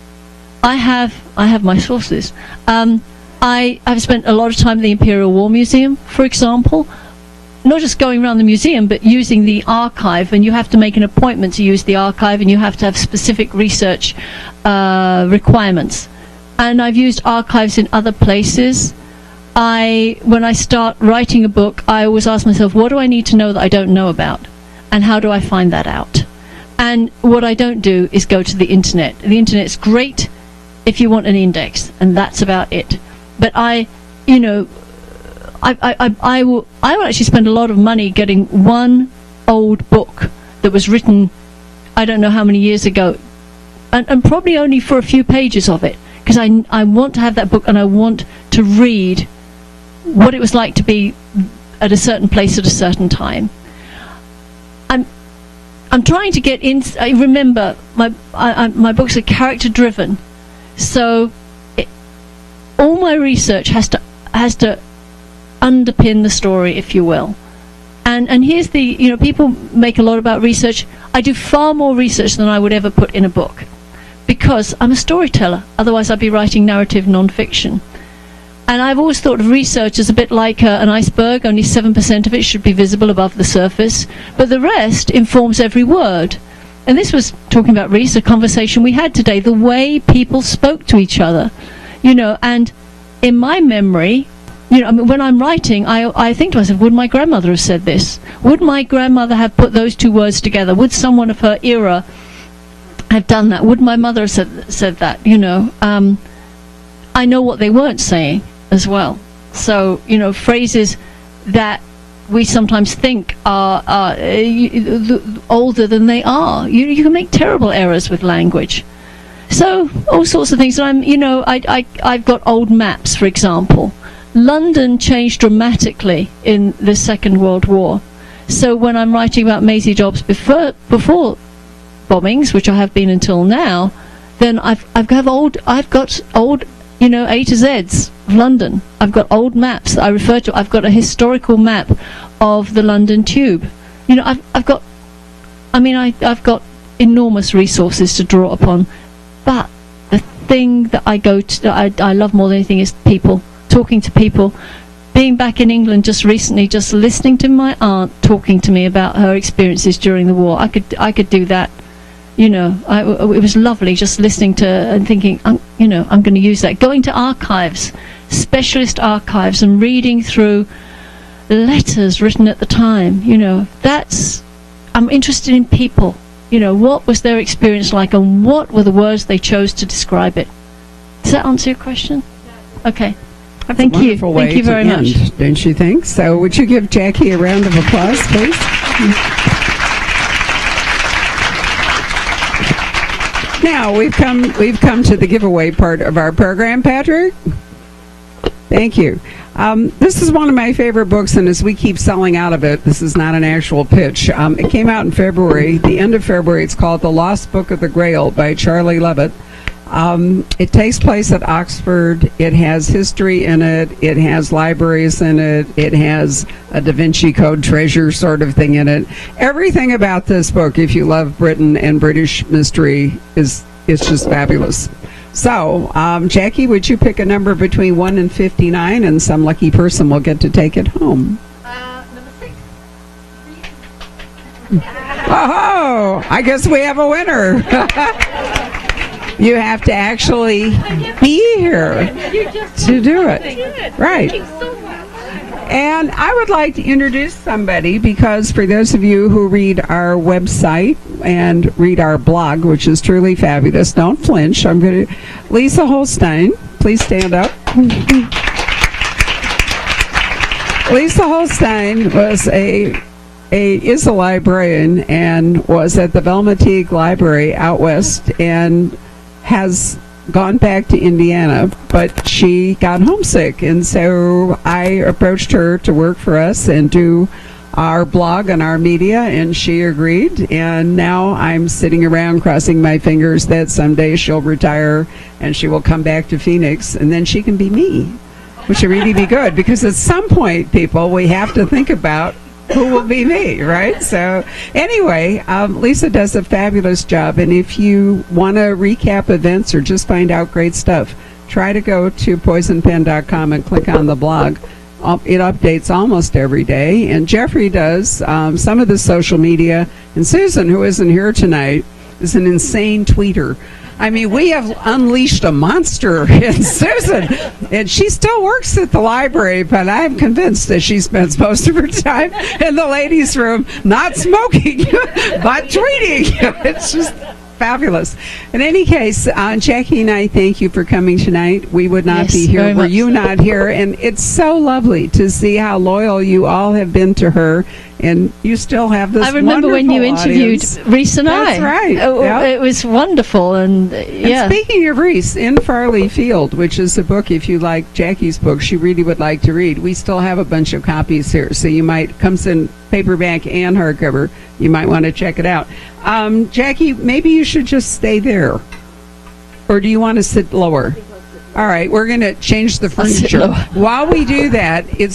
I have my sources. I have spent a lot of time at the Imperial War Museum, for example, not just going around the museum, but using the archive, and you have to make an appointment to use the archive, and you have to have specific research requirements. And I've used archives in other places. When I start writing a book, I always ask myself, what do I need to know that I don't know about? And how do I find that out? And what I don't do is go to the internet. The internet's great if you want an index, and that's about it. But I will actually spend a lot of money getting one old book that was written, I don't know how many years ago, and probably only for a few pages of it, because I want to have that book, and I want to read what it was like to be at a certain place at a certain time. I'm trying to get in. I remember my books are character driven, so all my research has to underpin the story, if you will. And here's the people make a lot about research. I do far more research than I would ever put in a book, because I'm a storyteller. Otherwise, I'd be writing narrative non-fiction. And I've always thought of research as a bit like an iceberg. Only 7% of it should be visible above the surface, but the rest informs every word. and this was talking about Reese, a conversation we had today, the way people spoke to each other, and in my memory, when I'm writing, I think to myself, would my grandmother have said this? Would my grandmother have put those two words together? Would someone of her era have done that? Would my mother have said that? I know what they weren't saying as well. So, phrases that we sometimes think are older than they are. You can make terrible errors with language. So, all sorts of things. And I've got old maps, for example. London changed dramatically in the Second World War. So when I'm writing about Maisie Dobbs before bombings, which I have been until now, then I've got old A to Z's of London. I've got old maps that I refer to. I've got a historical map of the London Tube. I've got enormous resources to draw upon. But the thing that I love more than anything is people, talking to people. Being back in England just recently, just listening to my aunt talking to me about her experiences during the war. I could do that. It was lovely just listening to and thinking, I'm going to use that. Going to archives, specialist archives, and reading through letters written at the time. I'm interested in people. What was their experience like, and what were the words they chose to describe it? Does that answer your question? Okay. Thank you. Thank you very much. Don't you think? So would you give Jackie a round of applause, please? Now we've come to the giveaway part of our program, Patrick. Thank you. This is one of my favorite books, and as we keep selling out of it, this is not an actual pitch. It came out in February, the end of February. It's called The Lost Book of the Grail by Charlie Levitt. It takes place at Oxford. It has history in it. It has libraries in it. It has a Da Vinci Code treasure sort of thing in it. Everything about this book, if you love Britain and British mystery, is just fabulous. So, Jackie, would you pick a number between 1 and 59, and some lucky person will get to take it home? Number 6. Oh, I guess we have a winner. You have to actually be here to do it. Right. And I would like to introduce somebody, because for those of you who read our website and read our blog, which is truly fabulous, don't flinch. Lisa Holstein, please stand up. Lisa Holstein is a librarian and was at the Velma Teague Library out west, and has gone back to Indiana, but she got homesick, and so I approached her to work for us and do our blog and our media, and she agreed, and now I'm sitting around crossing my fingers that someday she'll retire and she will come back to Phoenix, and then she can be me, which would really be good, because at some point, people, we have to think about who will be me, right? So anyway, Lisa does a fabulous job, and if you want to recap events or just find out great stuff, try to go to poisonpen.com and click on the blog. It updates almost every day, and Jeffrey does some of the social media, and Susan, who isn't here tonight, is an insane tweeter. I mean, we have unleashed a monster in Susan, and she still works at the library, but I'm convinced that she spends most of her time in the ladies' room, not smoking, but tweeting. It's just fabulous. In any case, Jackie and I thank you for coming tonight. We would not be here were you not here, and it's so lovely to see how loyal you all have been to her, and you still have this. I remember when you interviewed Reese and I. That's right. It was wonderful, and yeah. And speaking of Reese, In Farley Field, which is a book, if you like Jackie's book, she really would like to read. We still have a bunch of copies here, so you might, comes in paperback and hardcover. You might want to check it out. Jackie, maybe you should just stay there, or do you want to sit lower? All right, we're going to change the furniture. While we do that, it's